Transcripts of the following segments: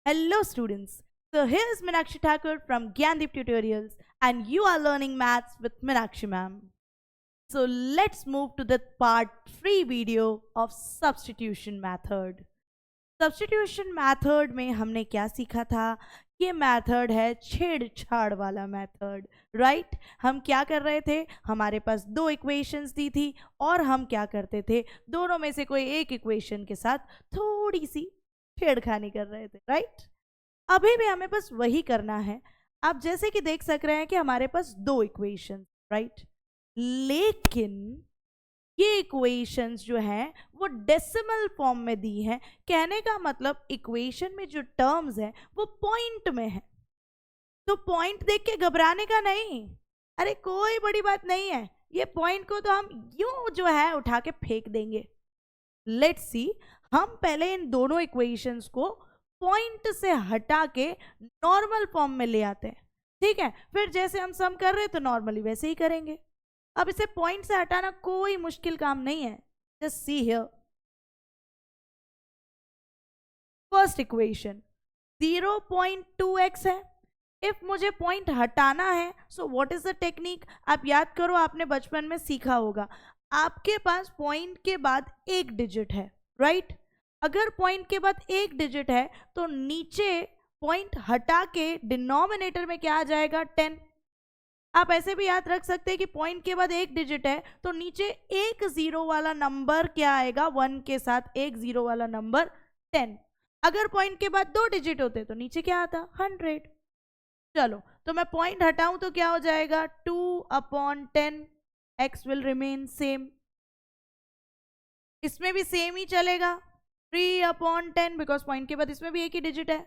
Hello students. So here's Meenakshi Thakur from Gyandeep Tutorials and you are learning maths with Meenakshi ma'am. So let's move to the part 3 video of substitution method. Substitution method में हमने क्या सीखा था? ये method है छेड़छाड़ वाला method, right? हम क्या कर रहे थे? हमारे पास दो इक्वेशंस दी थी और हम क्या करते थे? दोनों में से कोई एक इक्वेशन के साथ थोड़ी सी छेड़खानी कर रहे थे, राइट? अभी भी हमें बस वही करना है। आप जैसे कि देख सक रहे हैं कि हमारे पास दो इक्वेशंस, राइट? लेकिन ये इक्वेशंस जो हैं वो डेसिमल फॉर्म में दी हैं। कहने का मतलब इक्वेशन में जो टर्म्स हैं वो पॉइंट में है। तो पॉइंट देख के घबराने का नहीं, अरे कोई बड़ी बात नहीं है, ये पॉइंट को तो हम यूं जो है उठा के फेंक देंगे। लेट्स सी, हम पहले इन दोनों इक्वेशंस को पॉइंट से हटा के नॉर्मल फॉर्म में ले आते हैं, ठीक है? फिर जैसे हम सम कर रहे हैं तो नॉर्मली वैसे ही करेंगे। अब इसे पॉइंट से हटाना कोई मुश्किल काम नहीं है। Just see here, first equation 0.2x है। इफ मुझे पॉइंट हटाना है so what is the technique? आप याद करो, आपने बचपन में सीखा होगा। आपके पास पॉइंट के बाद एक डिजिट है, राइट? अगर पॉइंट के बाद एक डिजिट है तो नीचे पॉइंट हटा के डिनोमिनेटर में क्या आ जाएगा? 10। आप ऐसे भी याद रख सकते हैं कि पॉइंट के बाद एक डिजिट है तो नीचे एक जीरो वाला नंबर क्या आएगा? 1 के साथ एक जीरो वाला नंबर 10। अगर पॉइंट के बाद दो डिजिट होते तो नीचे क्या आता? 100। चलो, तो मैं पॉइंट हटाऊं तो क्या हो जाएगा? 2/10, x विल रिमेन सेम। इसमें भी सेम ही चलेगा, 3/10, बिकॉज पॉइंट के बाद इसमें भी एक ही डिजिट है,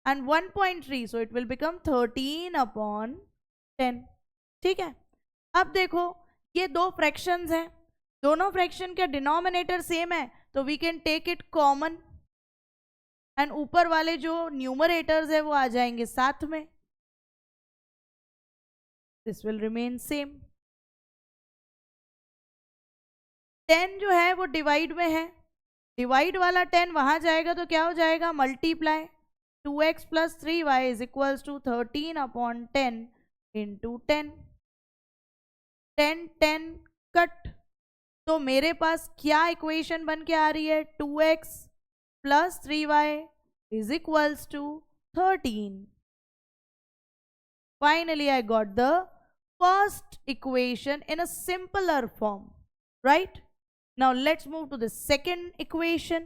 and 1.3, so it will become 13/10। ठीक है? अब देखो, ये दो फ्रैक्शंस हैं, दोनों फ्रैक्शन का डिनोमिनेटर सेम है तो we can take it common, and ऊपर वाले जो न्यूमरेटर्स है वो आ जाएंगे साथ में। This will remain same. 10 जो है वो डिवाइड में है, डिवाइड वाला 10 वहां जाएगा तो क्या हो जाएगा? Multiply. 2x plus 3y is equals to 13/10 into 10। 10 10 cut, तो मेरे पास क्या इक्वेशन बन के आ रही है? 2x plus 3y is equals to 13। Finally, I got the first equation in a simpler form, right? Now let's move to the second equation.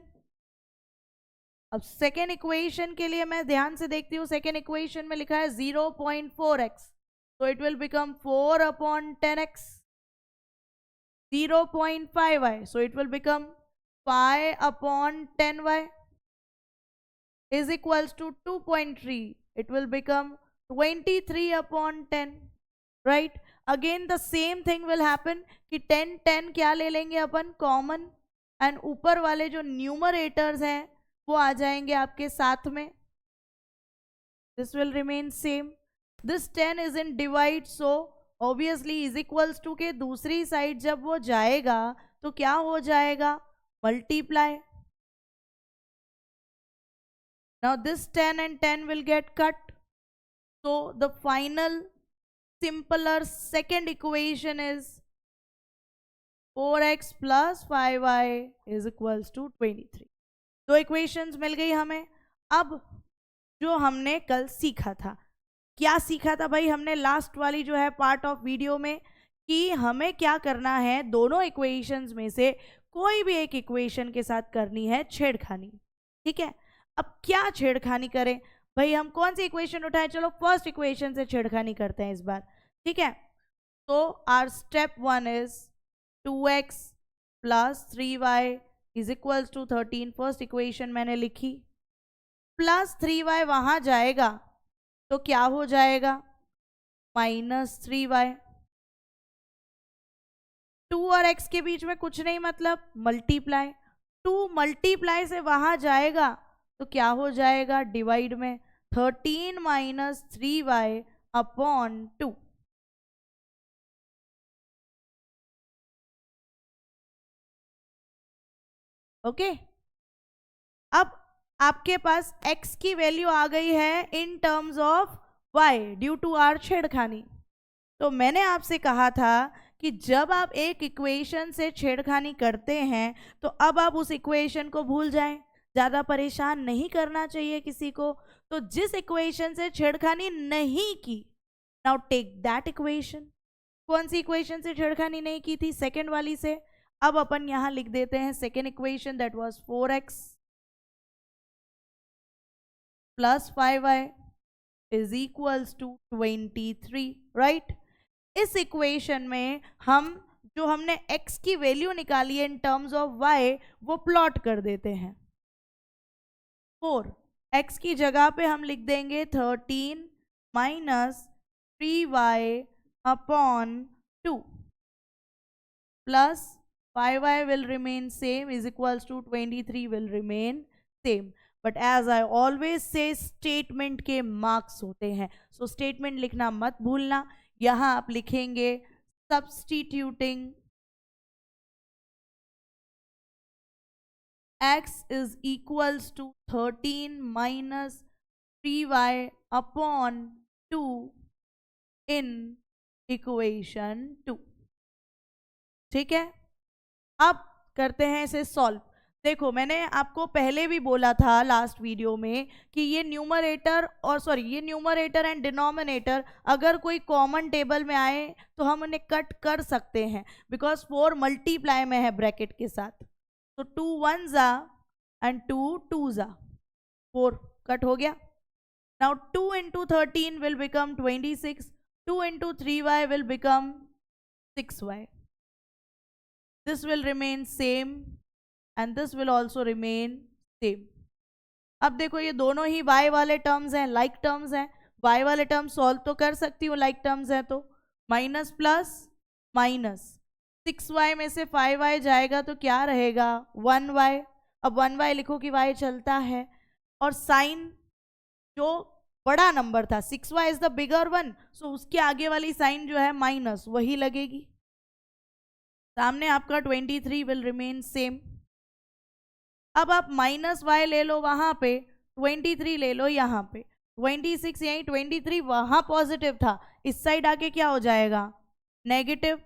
अब second equation के लिए मैं ध्यान से देखती हूँ। सेकेंड इक्वेशन में लिखा है 0.4x, तो it will become 4/10x। 0.5y, so it will become 5/10y is equals to 2.3, it will become 23/10, right? Again the same thing will happen कि 10 10 क्या ले लेंगे अपन? कॉमन, एंड ऊपर वाले जो न्यूमरेटर्स हैं वो आ जाएंगे आपके साथ में। This will remain same. This 10 is in divide, so obviously is equals to के दूसरी साइड जब वो जाएगा तो क्या हो जाएगा? Multiply. Now this 10 and 10 will get cut. So the final simpler second equation is 4x plus 5y is equals to 23. दो इक्वेशंस मिल गई हमें। अब जो हमने कल सीखा था, क्या सीखा था भाई? हमने लास्ट वाली जो है पार्ट ऑफ वीडियो में कि हमें क्या करना है, दोनों इक्वेशंस में से कोई भी एक इक्वेशन के साथ करनी है छेड़खानी, ठीक है? अब क्या छेड़खानी करें भाई? हम कौन सी इक्वेशन उठाएं? चलो फर्स्ट इक्वेशन से छेड़खानी करते हैं इस बार, ठीक है? तो our step 1 is 2x plus 3y is equals to 13। First equation मैंने लिखी, प्लस 3y वहां जाएगा तो क्या हो जाएगा? -3y। 2 और x के बीच में कुछ नहीं, मतलब मल्टीप्लाई। 2 मल्टीप्लाई से वहां जाएगा तो क्या हो जाएगा? डिवाइड में। 13 - 3y/2। ओके, अब आपके पास x की वैल्यू आ गई है in terms of y due to our छेड़खानी। तो मैंने आपसे कहा था कि जब आप एक इक्वेशन से छेड़खानी करते हैं तो अब आप उस इक्वेशन को भूल जाएं, ज़्यादा परेशान नहीं करना चाहिए किसी को। तो जिस इक्वेशन से छेड़खानी नहीं की, नाउ टेक दैट इक्वेशन। कौन सी इक्वेशन से छेड़खानी नहीं की थी? सेकेंड वाली से। अब अपन यहां लिख देते हैं second equation, that was 4x plus 5y is equals to 23, right. इस इक्वेशन में हम जो हमने x की वैल्यू निकाली है इन टर्म्स ऑफ y वो प्लॉट कर देते हैं। 4 x की जगह पे हम लिख देंगे 13 minus 3y upon 2 plus 5y will remain same is equals to 23 will remain same. But as I always say statement के मार्क्स होते हैं, सो स्टेटमेंट लिखना मत भूलना। यहां आप लिखेंगे substituting x is equals to 13 minus 3y upon 2 in equation 2। ठीक है, अब करते हैं इसे सॉल्व। देखो, मैंने आपको पहले भी बोला था लास्ट वीडियो में कि ये न्यूमरेटर और ये न्यूमरेटर एंड डिनोमिनेटर अगर कोई कॉमन टेबल में आए तो हम उन्हें कट कर सकते हैं, बिकॉज 4 मल्टीप्लाई में है ब्रैकेट के साथ। तो 2 1 जा एंड 2 2 जा, 4 कट हो गया। Now 2 into 13 will become 26, 2 into 3y will become 6y. This will remain same and this will also remain same. अब देखो, ये दोनों ही y वाले टर्म्स हैं, लाइक टर्म्स हैं। y वाले टर्म सॉल्व तो कर सकती हूँ, लाइक टर्म्स हैं तो माइनस प्लस माइनस 6y में से 5y जाएगा तो क्या रहेगा? 1y। अब 1y लिखो कि y चलता है, और साइन जो बड़ा नंबर था 6y is the bigger one, so उसके आगे वाली साइन जो है माइनस वही लगेगी। सामने आपका 23 विल रिमेन सेम। अब आप माइनस y ले लो वहां पे, 23 ले लो यहाँ पे, 26 यहीं, 23 वहां पॉजिटिव था, इस साइड आके क्या हो जाएगा? Negative,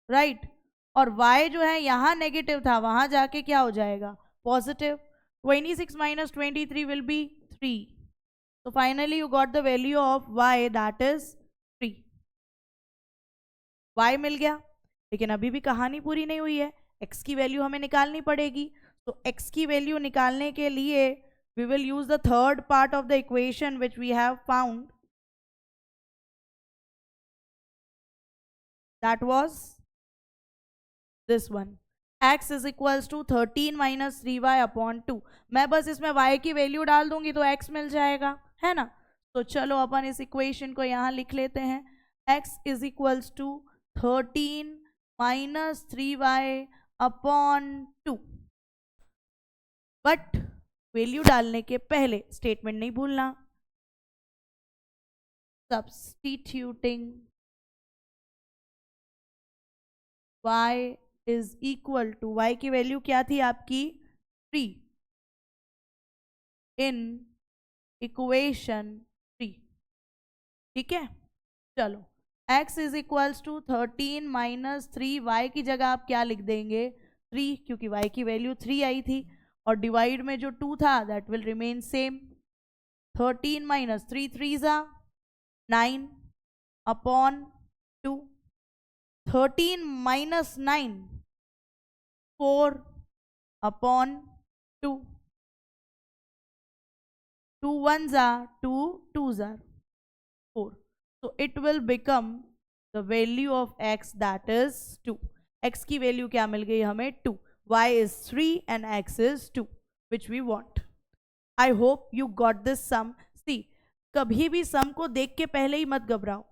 right. और y जो है यहाँ नेगेटिव था, वहां जाके क्या हो जाएगा? Positive. 26 minus 23 will be 3। So finally you got the value of y, that is 3. y मिल गया, लेकिन अभी भी कहानी पूरी नहीं हुई है, x की वैल्यू हमें निकालनी पड़ेगी। तो x की वैल्यू निकालने के लिए we will use the third part of the equation which we have found, that was this one, x is equals to 13 minus 3y upon 2। मैं बस इसमें y की वैल्यू डाल दूंगी तो x मिल जाएगा, है ना। तो चलो अपन इस इक्वेशन को यहाँ लिख लेते हैं, x is equals to 13 minus 3y upon 2। But value डालने के पहले स्टेटमेंट नहीं भूलना, substituting y is equal to, y की वैल्यू क्या थी आपकी? 3 इन इक्वेशन 3। ठीक है, चलो x is equals to 13 minus 3y की जगह आप क्या लिख देंगे? 3, क्योंकि y की वैल्यू 3 आई थी, और डिवाइड में जो 2 था that will remain same. 13 minus 3 3 जा 9 अपॉन 2, 13 माइनस 9 4 अपॉन 2, 2 1 जा 2 2 जा 4, so it will become the value of x, that is 2। x की वैल्यू क्या मिल गई हमें? 2। y is 3 and x is 2 which we want। I hope you got this sum। see, कभी भी सम को देख के पहले ही मत घबराओ,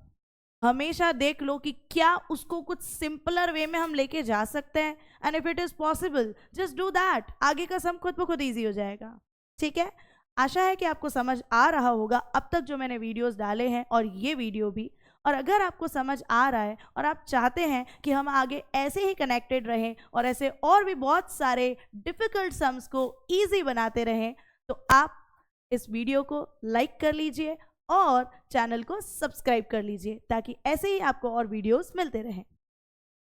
हमेशा देख लो कि क्या उसको कुछ सिंपलर वे में हम लेके जा सकते हैं, and if it is possible just do that, आगे का सम खुद ब खुद ईजी हो जाएगा। ठीक है, आशा है कि आपको समझ आ रहा होगा अब तक जो मैंने वीडियोस डाले हैं और ये वीडियो भी। और अगर आपको समझ आ रहा है और आप चाहते हैं कि हम आगे ऐसे ही कनेक्टेड रहें और ऐसे और भी बहुत सारे डिफ़िकल्ट सम्स को ईजी बनाते रहें, तो आप इस वीडियो को लाइक कर लीजिए और चैनल को सब्सक्राइब कर लीजिए ताकि ऐसे ही आपको और वीडियोस मिलते रहें।